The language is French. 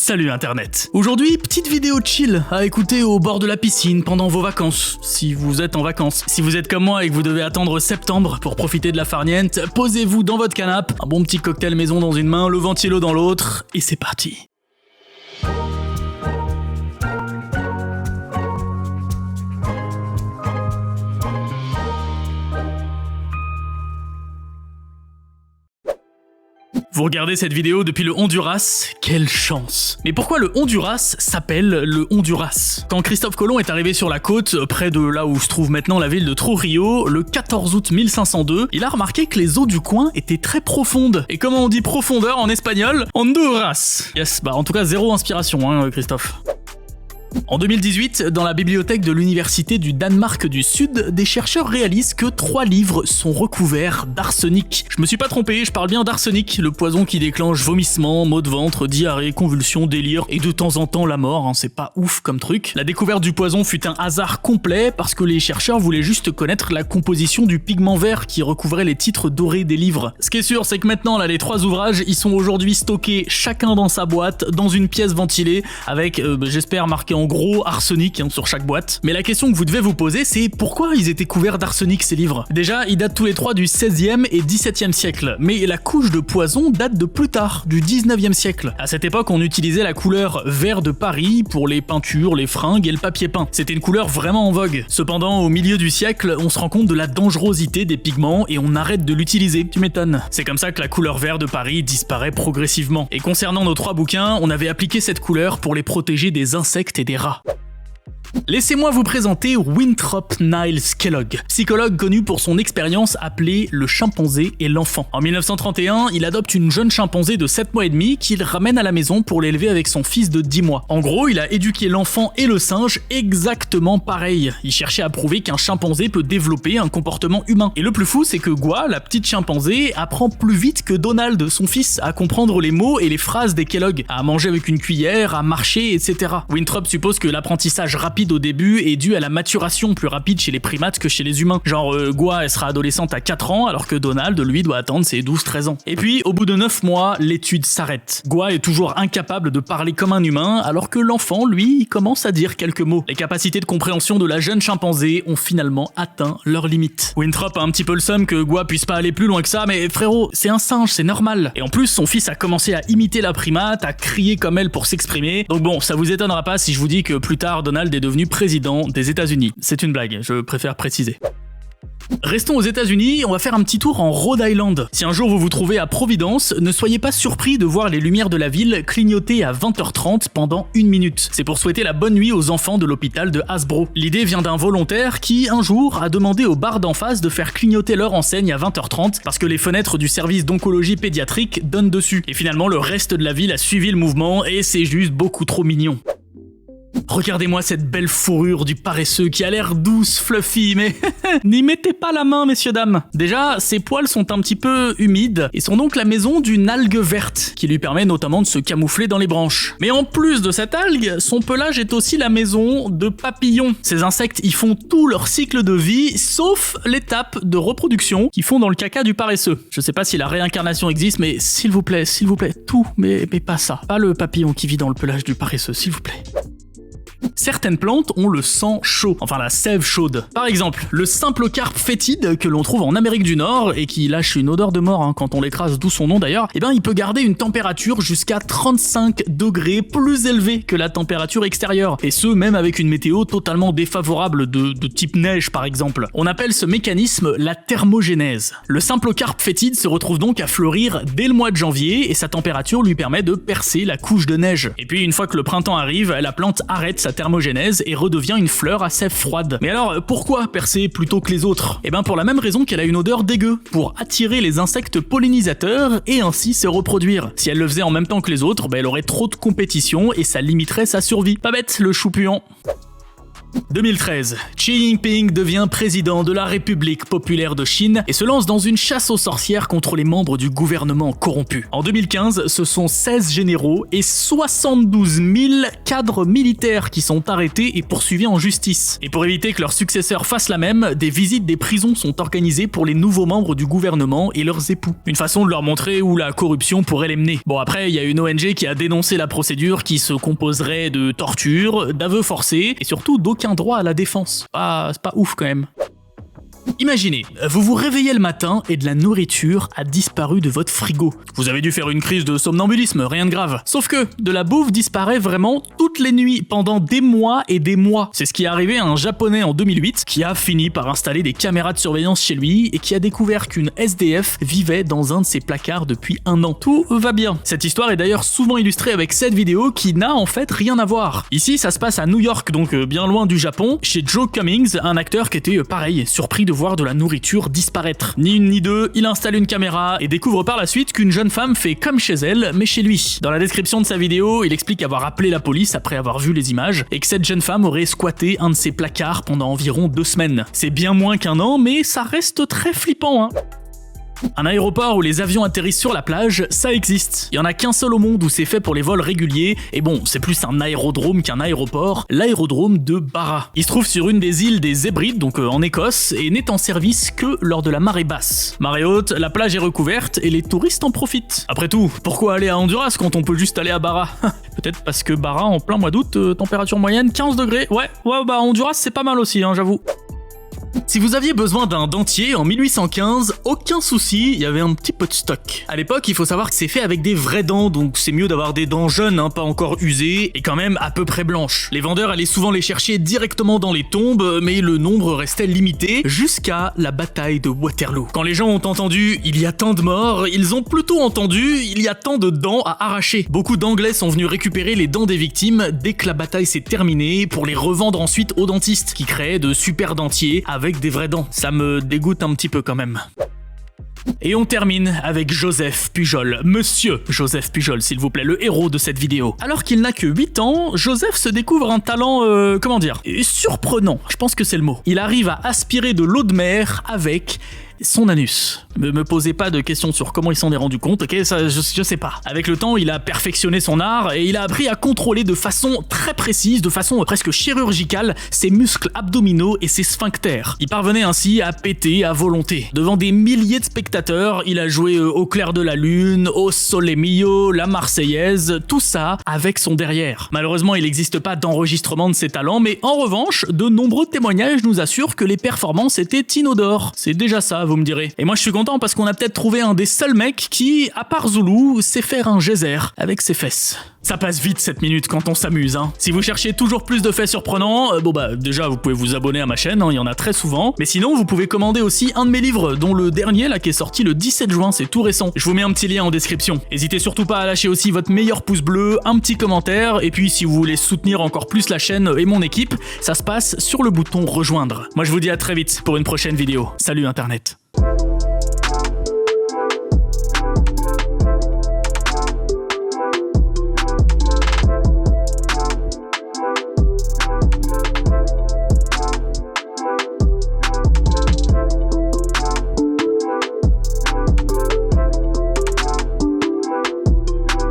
Salut Internet. Aujourd'hui, petite vidéo chill à écouter au bord de la piscine pendant vos vacances, si vous êtes en vacances. Si vous êtes comme moi et que vous devez attendre septembre pour profiter de la farniente, posez-vous dans votre canapé, un bon petit cocktail maison dans une main, le ventilo dans l'autre, et c'est parti. Vous regardez cette vidéo depuis le Honduras, quelle chance. Mais pourquoi le Honduras s'appelle le Honduras? Quand Christophe Colomb est arrivé sur la côte, près de là où se trouve maintenant la ville de Trujillo, le 14 août 1502, il a remarqué que les eaux du coin étaient très profondes. Et comment on dit profondeur en espagnol? Honduras. Yes, en tout cas zéro inspiration, Christophe. En 2018, dans la bibliothèque de l'Université du Danemark du Sud, des chercheurs réalisent que 3 livres sont recouverts d'arsenic. Je me suis pas trompé, je parle bien d'arsenic, le poison qui déclenche vomissements, maux de ventre, diarrhée, convulsions, délire et de temps en temps la mort, c'est pas ouf comme truc. La découverte du poison fut un hasard complet parce que les chercheurs voulaient juste connaître la composition du pigment vert qui recouvrait les titres dorés des livres. Ce qui est sûr, c'est que maintenant, les 3 ouvrages, ils sont aujourd'hui stockés chacun dans sa boîte, dans une pièce ventilée, avec, j'espère, marqué en gros arsenic sur chaque boîte. Mais la question que vous devez vous poser, c'est pourquoi ils étaient couverts d'arsenic ces livres? Déjà, ils datent tous les 3 du 16e et 17e siècle, mais la couche de poison date de plus tard, du 19e siècle. À cette époque, on utilisait la couleur vert de Paris pour les peintures, les fringues et le papier peint. C'était une couleur vraiment en vogue. Cependant, au milieu du siècle, on se rend compte de la dangerosité des pigments et on arrête de l'utiliser. Tu m'étonnes. C'est comme ça que la couleur vert de Paris disparaît progressivement. Et concernant nos 3 bouquins, on avait appliqué cette couleur pour les protéger des insectes et des rats. Laissez-moi vous présenter Winthrop Niles Kellogg, psychologue connu pour son expérience appelée le chimpanzé et l'enfant. En 1931, il adopte une jeune chimpanzé de 7 mois et demi qu'il ramène à la maison pour l'élever avec son fils de 10 mois. En gros, il a éduqué l'enfant et le singe exactement pareil. Il cherchait à prouver qu'un chimpanzé peut développer un comportement humain. Et le plus fou, c'est que Gwa, la petite chimpanzé, apprend plus vite que Donald, son fils, à comprendre les mots et les phrases des Kellogg, à manger avec une cuillère, à marcher, etc. Winthrop suppose que l'apprentissage rapide au début est dû à la maturation plus rapide chez les primates que chez les humains. Genre, Gwa, elle sera adolescente à 4 ans, alors que Donald, lui, doit attendre ses 12-13 ans. Et puis, au bout de 9 mois, l'étude s'arrête. Gwa est toujours incapable de parler comme un humain, alors que l'enfant, lui, il commence à dire quelques mots. Les capacités de compréhension de la jeune chimpanzé ont finalement atteint leurs limites. Winthrop a un petit peu le seum que Gwa puisse pas aller plus loin que ça, mais frérot, c'est un singe, c'est normal. Et en plus, son fils a commencé à imiter la primate, à crier comme elle pour s'exprimer. Donc bon, ça vous étonnera pas si je vous dis que plus tard, Donald est devenu président des États-Unis. C'est une blague, je préfère préciser. Restons aux États-Unis, on va faire un petit tour en Rhode Island. Si un jour vous vous trouvez à Providence, ne soyez pas surpris de voir les lumières de la ville clignoter à 20h30 pendant 1 minute. C'est pour souhaiter la bonne nuit aux enfants de l'hôpital de Hasbro. L'idée vient d'un volontaire qui, un jour, a demandé au bar d'en face de faire clignoter leur enseigne à 20h30 parce que les fenêtres du service d'oncologie pédiatrique donnent dessus. Et finalement, le reste de la ville a suivi le mouvement et c'est juste beaucoup trop mignon. Regardez-moi cette belle fourrure du paresseux qui a l'air douce, fluffy, mais n'y mettez pas la main, messieurs dames. Déjà, ses poils sont un petit peu humides et sont donc la maison d'une algue verte qui lui permet notamment de se camoufler dans les branches. Mais en plus de cette algue, son pelage est aussi la maison de papillons. Ces insectes y font tout leur cycle de vie, sauf l'étape de reproduction qu'ils font dans le caca du paresseux. Je sais pas si la réincarnation existe, mais s'il vous plaît, tout, mais pas ça. Pas le papillon qui vit dans le pelage du paresseux, s'il vous plaît. Certaines plantes ont le sang chaud, enfin la sève chaude. Par exemple, le symplocarpe fétide que l'on trouve en Amérique du Nord et qui lâche une odeur de mort quand on l'écrase, d'où son nom d'ailleurs, il peut garder une température jusqu'à 35 degrés plus élevée que la température extérieure. Et ce, même avec une météo totalement défavorable de type neige par exemple. On appelle ce mécanisme la thermogénèse. Le symplocarpe fétide se retrouve donc à fleurir dès le mois de janvier et sa température lui permet de percer la couche de neige. Et puis une fois que le printemps arrive, la plante arrête sa thermogénèse et redevient une fleur à sève froide. Mais alors, pourquoi percer plutôt que les autres? Pour la même raison qu'elle a une odeur dégueu, pour attirer les insectes pollinisateurs et ainsi se reproduire. Si elle le faisait en même temps que les autres, elle aurait trop de compétition et ça limiterait sa survie. Pas bête, le chou puant. 2013, Xi Jinping devient président de la République populaire de Chine et se lance dans une chasse aux sorcières contre les membres du gouvernement corrompu. En 2015, ce sont 16 généraux et 72 000 cadres militaires qui sont arrêtés et poursuivis en justice. Et pour éviter que leurs successeurs fassent la même, des visites des prisons sont organisées pour les nouveaux membres du gouvernement et leurs époux. Une façon de leur montrer où la corruption pourrait les mener. Bon, après, il y a une ONG qui a dénoncé la procédure qui se composerait de torture, d'aveux forcés et surtout d'aucun droit à la défense. C'est pas ouf quand même. Imaginez, vous vous réveillez le matin et de la nourriture a disparu de votre frigo. Vous avez dû faire une crise de somnambulisme, rien de grave. Sauf que de la bouffe disparaît vraiment toutes les nuits, pendant des mois et des mois. C'est ce qui est arrivé à un japonais en 2008 qui a fini par installer des caméras de surveillance chez lui et qui a découvert qu'une SDF vivait dans un de ses placards depuis 1 an. Tout va bien. Cette histoire est d'ailleurs souvent illustrée avec cette vidéo qui n'a en fait rien à voir. Ici, ça se passe à New York, donc bien loin du Japon, chez Joe Cummings, un acteur qui était pareil, surpris de voir de la nourriture disparaître. Ni une ni deux, il installe une caméra et découvre par la suite qu'une jeune femme fait comme chez elle, mais chez lui. Dans la description de sa vidéo, il explique avoir appelé la police après avoir vu les images et que cette jeune femme aurait squatté un de ses placards pendant environ 2 semaines. C'est bien moins qu'1 an, mais ça reste très flippant, hein. Un aéroport où les avions atterrissent sur la plage, ça existe. Il y en a qu'un seul au monde où c'est fait pour les vols réguliers, et bon, c'est plus un aérodrome qu'un aéroport, l'aérodrome de Barra. Il se trouve sur une des îles des Hébrides, donc en Écosse, et n'est en service que lors de la marée basse. Marée haute, la plage est recouverte et les touristes en profitent. Après tout, pourquoi aller à Honduras quand on peut juste aller à Barra? Peut-être parce que Barra, en plein mois d'août, température moyenne 15 degrés. Ouais, bah Honduras c'est pas mal aussi, hein, j'avoue. Si vous aviez besoin d'un dentier en 1815, aucun souci, il y avait un petit peu de stock. À l'époque, il faut savoir que c'est fait avec des vraies dents, donc c'est mieux d'avoir des dents jeunes, pas encore usées, et quand même à peu près blanches. Les vendeurs allaient souvent les chercher directement dans les tombes, mais le nombre restait limité, jusqu'à la bataille de Waterloo. Quand les gens ont entendu « il y a tant de morts », ils ont plutôt entendu « il y a tant de dents à arracher ». Beaucoup d'Anglais sont venus récupérer les dents des victimes dès que la bataille s'est terminée, pour les revendre ensuite aux dentistes, qui créaient de super dentiers avec des vraies dents. Ça me dégoûte un petit peu quand même. Et on termine avec Joseph Pujol, Monsieur Joseph Pujol s'il vous plaît, le héros de cette vidéo. Alors qu'il n'a que 8 ans, Joseph se découvre un talent, surprenant, je pense que c'est le mot. Il arrive à aspirer de l'eau de mer avec son anus. Me posez pas de questions sur comment il s'en est rendu compte, ok, ça je sais pas. Avec le temps, il a perfectionné son art et il a appris à contrôler de façon très précise, de façon presque chirurgicale, ses muscles abdominaux et ses sphincters. Il parvenait ainsi à péter à volonté. Devant des milliers de spectateurs, il a joué au clair de la lune, au Sole Mio, la Marseillaise, tout ça avec son derrière. Malheureusement, il n'existe pas d'enregistrement de ses talents, mais en revanche, de nombreux témoignages nous assurent que les performances étaient inodores. C'est déjà ça, vous me direz. Et moi je suis content parce qu'on a peut-être trouvé un des seuls mecs qui, à part Zulu, sait faire un geyser avec ses fesses. Ça passe vite 7 minutes quand on s'amuse, hein. Si vous cherchez toujours plus de faits surprenants, déjà vous pouvez vous abonner à ma chaîne, il y en a très souvent. Mais sinon vous pouvez commander aussi un de mes livres, dont le dernier là qui est sorti le 17 juin, c'est tout récent. Je vous mets un petit lien en description. N'hésitez surtout pas à lâcher aussi votre meilleur pouce bleu, un petit commentaire, et puis si vous voulez soutenir encore plus la chaîne et mon équipe, ça se passe sur le bouton rejoindre. Moi je vous dis à très vite pour une prochaine vidéo. Salut internet.